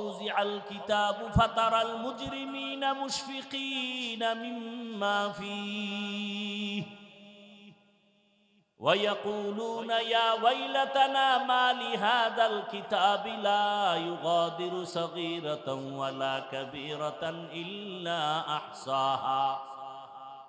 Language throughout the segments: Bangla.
ওয়াউযিআল কিতাবু ফাতারাল মুজরিমিনা মুশফিকিনা মিম্মা ফীহি ويقولون يا ويلتنا ما لهذا الكتاب لا يغادر صغيرة ولا كبيرة إلا أحصاها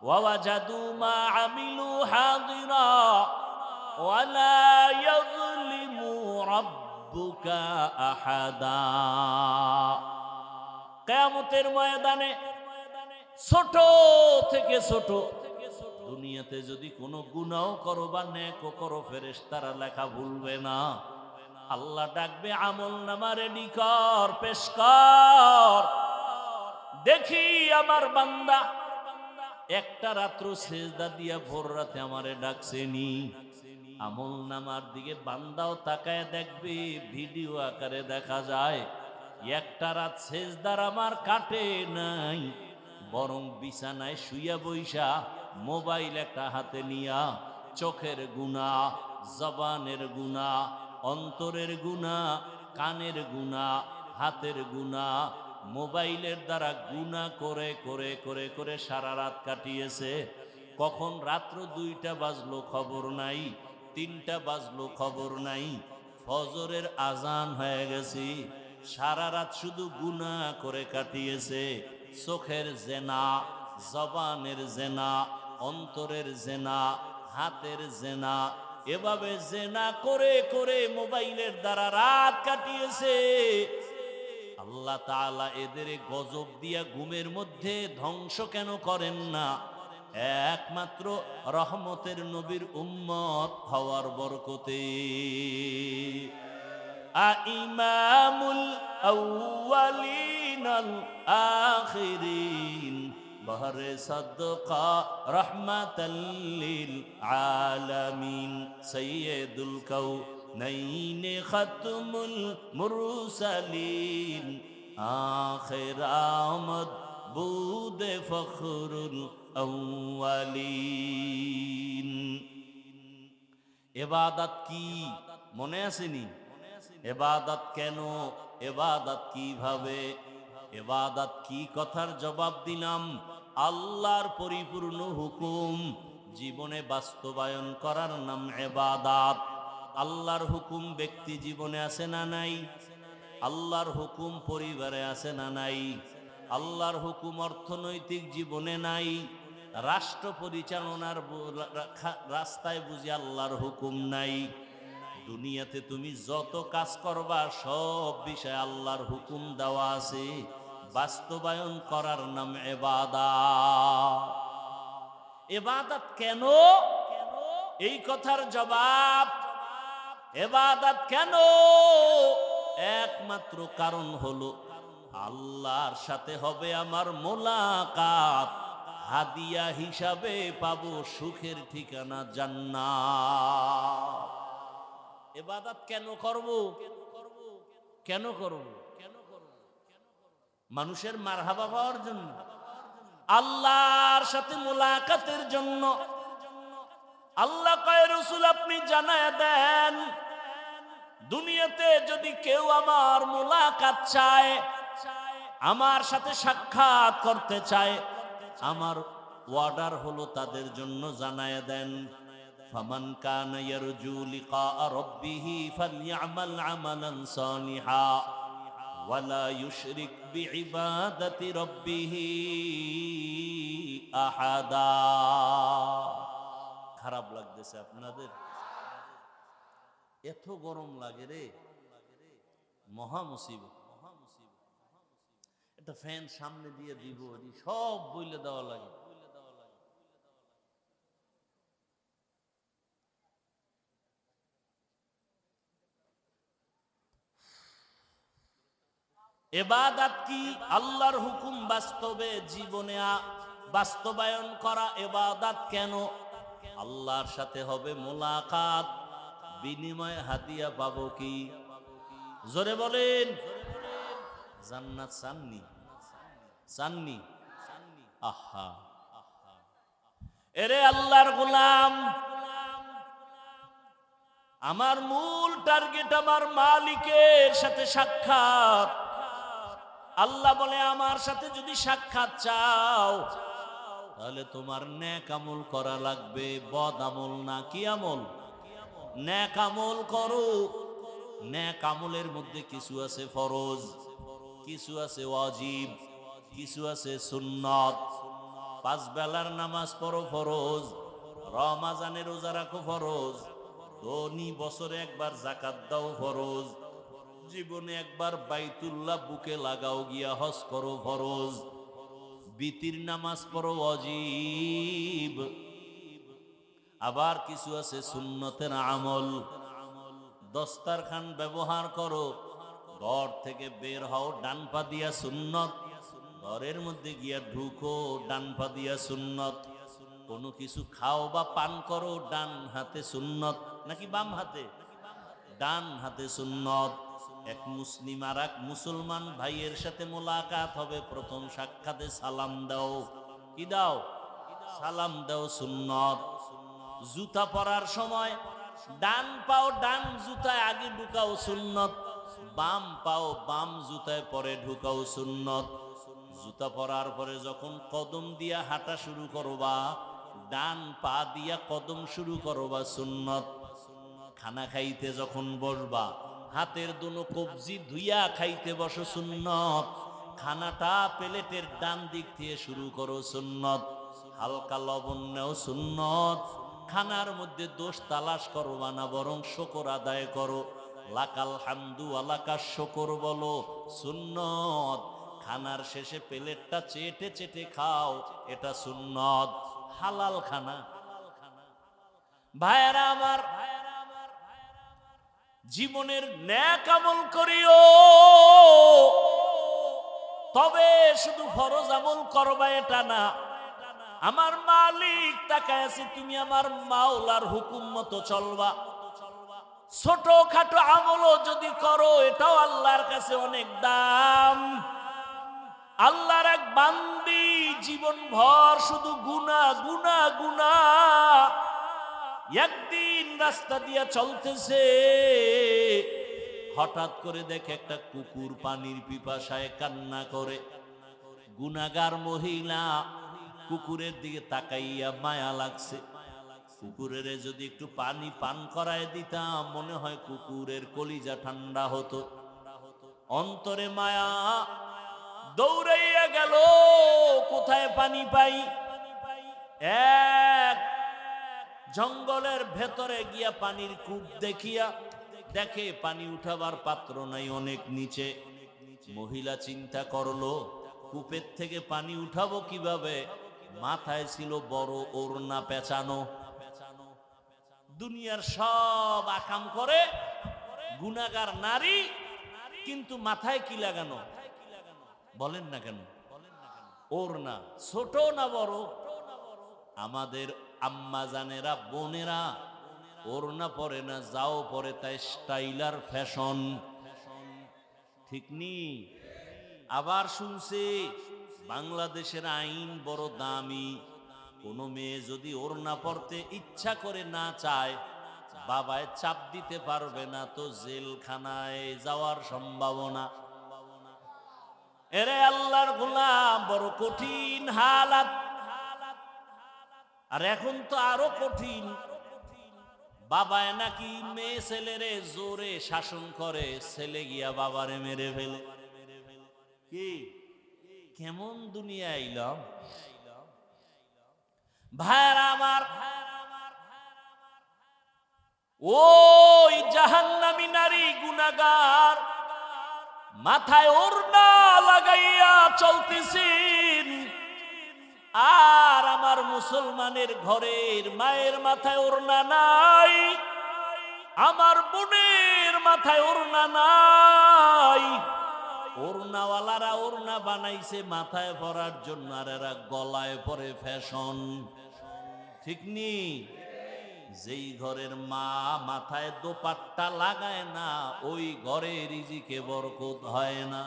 ووجدوا ما عملوا حاضرا ولا يظلم ربك أحدا কিয়ামতের ময়দানে ছোট থেকে ছোট দুনিয়াতে যদি কোনো গুনাহ করো বা নেকও করো ফেরেশতারা লেখা ভুলবে না। আল্লাহ ডাকবে আমলনামা রেডি কর, পেশ কর, দেখি আমার বান্দা একটা রাত্র সেজদা দিয়া ভোর রাতে আমারে ডাকছেনি। আমলনামার দিকে বান্দাও তাকায় দেখবে, ভিডিও আকারে দেখা যায় একটা রাত সেজদার আমার কাটে নাই, বরং বিছানায় শুইয়া বইসা মোবাইল একটা হাতে নিয়া চোখের গুনাহ, জবানের গুনাহ, অন্তরের গুনাহ, কানের গুনাহ, হাতের গুনাহ, মোবাইলের দ্বারা গুনাহ করে করে করে করে সারা রাত কাটিয়েছে। কখন রাত্র 2টা বাজলো খবর নাই, 3টা বাজলো খবর নাই, ফজরের আজান হয়ে গেছে, সারা রাত শুধু গুনাহ করে কাটিয়েছে। চোখের জেনা, জবানের জেনা, অন্তরের জেনা, হাতের জেনা, এভাবে জেনা করে করে মোবাইলের দ্বারা রাত কাটিয়েছে। আল্লাহ তাআলা এদের গজব দিয়া ঘুমের মধ্যে ধ্বংস কেন করেন না? একমাত্র রহমতের নবীর উম্মত হওয়ার বরকতে। ইমামুল আউয়ালিন আল আখিরিন বহরে সাদকা রহমাতাল লিল আলামিন সাইয়্যিদুল কাউনাইন খাতমুল মুরসালিন আখির আমদ বুদে ফখরুল আউয়ালিন। ইবাদত কি মনে আসেনি? ইবাদত কেন? ইবাদত কিভাবে? ইবাদত কি কথার জবাব দিলাম। আল্লাহর পরিপূর্ণ হুকুম জীবনে বাস্তবায়ন করার নাম ইবাদত। আল্লাহর হুকুম ব্যক্তি জীবনে আছে না নাই? আল্লাহর হুকুম পরিবারে আছে না নাই? আল্লাহর হুকুম অর্থনৈতিক জীবনে নাই? রাষ্ট্র পরিচালনার রাস্তায় বুঝি আল্লাহর হুকুম নাই? দুনিয়াতে তুমি যত কাজ করবা সব বিষয়ে আল্লাহর হুকুম দেওয়া আছে, বাস্তবায়ন করার নাম ইবাদত। ইবাদত কেন? এই কথার জবাব ইবাদত কেন, একমাত্র কারণ হলো আল্লাহর সাথে হবে আমার মোলাকাত, হাদিয়া হিসাবে পাবো সুখের ঠিকানা জান্নাত। ইবাদত কেন করব? কেন করব? মানুষের মারহাবা পাওয়ার জন্য, আল্লাহর সাথে মোলাকাতের জন্য। আল্লাহ কয় রাসূল আপনি জানায়া দেন, দুনিয়াতে যদি কেউ আমার মোলাকাত চায়, আমার সাথে সাক্ষাৎ করতে চায়, আমার ওয়ার্ডার হলো তাদের জন্য জানায়া দেন, ফামান কানা ইয়ারজু লিকা রাব্বিহি ফালইআমাল আমালান সালিহা ওয়ালা ইউশরিক বিইবাদাতি রাব্বিহি আহাদা। খারাপ লাগতেছে আপনাদের? এত গরম লাগে রে, মহা মুসিবত। একটা ফ্যান সামনে দিয়ে দিব, সব বইলে দেওয়া লাগে। ইবাদত কি? আল্লাহর হুকুম বাস্তবে জীবনে বাস্তবায়ন করা ইবাদত। কেন? আল্লাহর সাথে হবে মোলাকাত, বিনিময়ে হাদিয়া পাবো কি? জোরে বলেন। জান্নাত চাননি? চাননি? আহা, এরে আল্লাহর গোলাম, আমার মূল টার্গেট আমার মালিকের সাথে সাক্ষাৎ। আল্লাহ বলে আমার সাথে যদি সাক্ষাৎ চাও তাহলে তোমার নেক আমল করা লাগবে, বদ আমল না। কি আমল? নেক আমল করো। নেক আমলের মধ্যে কিছু আছে ফরজ, কিছু আছে ওয়াজিব, কিছু আছে সুন্নত। 5 বেলার নামাজ পড়ো ফরজ, রমজানে রোজা রাখো ফরজ, ধনী বছরে একবার যাকাত দাও ফরজ, জীবনে একবার বাইতুল্লাহ বুকে লাগাও গিয়া হজ করো ফরজ, বিতির নামাজ পড়ো ওয়াজিব। আবার কিছু আছে সুন্নতের আমল। দস্তারখান ব্যবহার করো, ঘর থেকে বের হও ডান পা দিয়া সুন্নত, ঘরের মধ্যে গিয়া ঢুকো ডান পা দিয়া সুন্নত। কোনো কিছু খাও বা পান করো ডান হাতে সুন্নত, নাকি বাম হাতে? ডান হাতে সুন্নত। এক মুসলিম আর এক মুসলমান ভাইয়ের সাথে মোলাকাত হবে, প্রথম সাক্ষাতে সালাম দাও। কি দাও? সালাম দাও, সুন্নত। জুতা পরার সময় ডান পাও ডান জুতায় আগে ঢুকাও, সুন্নত। বাম পাও বাম জুতায় পরে ঢুকাও, সুন্নত। জুতা পরার পরে যখন কদম দিয়া হাঁটা শুরু করবা, ডান পা দিয়া কদম শুরু করবা, সুন্নত। খানা খাইতে যখন বসবা, হাতের দুনো কবজি ধুইয়া খাইতে বসো, সুন্নত। খানাটা প্লেটের ডান দিক থেকে শুরু করো, সুন্নত। হালকা লবণ নেও, সুন্নত। খানার মধ্যে দোষ তালাশ করবা না, বরং শুকর আদায় করো। লাকাল হামদু আলাকার শুকর বলো, সুন্নত। খানার শেষে প্লেটটা চেটে চেটে খাও, এটা সুন্নত। হালাল খানা। ভাইয়েরা আমার, জীবনের নেক আমল করিও, তবে শুধু ফরজ আমল করবা এটা না। আমার মালিক তাকায় আছে, তুমি আমার মাওলার হুকুম মতো চলবা। ছোট খাটো আমলও যদি করো, এটাও আল্লাহর কাছে অনেক দাম। আল্লাহর এক বান্দি জীবন ভর শুধু গুনাহ গুনাহ গুনাহ। একদিন রাস্তা দিয়া চলতেছে, হঠাৎ করে দেখে একটা কুকুর পানির পিপাসায় কান্না করে। গুনাহগার মহিলা কুকুরের দিকে তাকাইয়া মায়া লাগছে। কুকুরের যদি একটু পানি পান করায় দিতাম, মনে হয় কুকুরের কলিজা ঠান্ডা হতো। অন্তরে মায়া, দৌড়াইয়া গেল কোথায় পানি পাই। এক জঙ্গলের ভেতরে গিয়া পানির কূপ দেখিয়া দেখে পানি উঠাবার পাত্র নাই, অনেক নিচে। মহিলা চিন্তা করলো, কূপের থেকে পানি উঠাবো কিভাবে? মাথায় ছিল বড় ওড়না পেঁচানো। দুনিয়ার সব আকাম করে গুনাহগার নারী, কিন্তু মাথায় কি লাগানো? বলেন না কেন? ওড়না। ছোট না বড়? আমাদের আম্মা জানেরা, বোনেরা ওড়না পরে না, যাও পরে, তাই স্টাইলার ফ্যাশন। ঠিক নি? আবার শুনছে বাংলাদেশের আইন বড় দামি। কোনো মেয়ে যদি ওড়না পরতে ইচ্ছা করে না চায়, বাবায় চাপ দিতে পারবে না, তো জেলখানায় যাওয়ার সম্ভাবনা। এরে আল্লাহর গোলাম, বড় কঠিন হালাত। আর এখন তো আরো কঠিন। বাবায় নাকি মেয়ে ছেলেরে জোরে শাসন করে, ছেলে গিয়া বাবারে মেরে ফেলে। কি কেমন দুনিয়া আইলাম ভাইরা আমার। ওই জাহান্নামী নারী গুনাহগার মাথায় ওড়না লাগাইয়া চলতেছেন, আর আমার মুসলমানের ঘরের মায়ের মাথায় ওড়না নাই, আমার বোনের মাথায় ওড়না নাই। ওড়নাওয়ালারা ওড়না বানাইছে মাথায় পরার জন্য, আর এরা গলায় পরে ফ্যাশন। ঠিক নি? যেই ঘরের মা মাথায় দোপাট্টা লাগায় না, ওই ঘরে রিজিকে বরকত হয় না।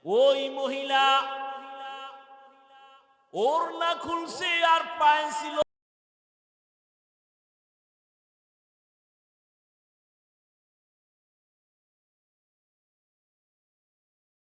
ওই মহিলা ওড়না খুলছে আর পায়ে ছিল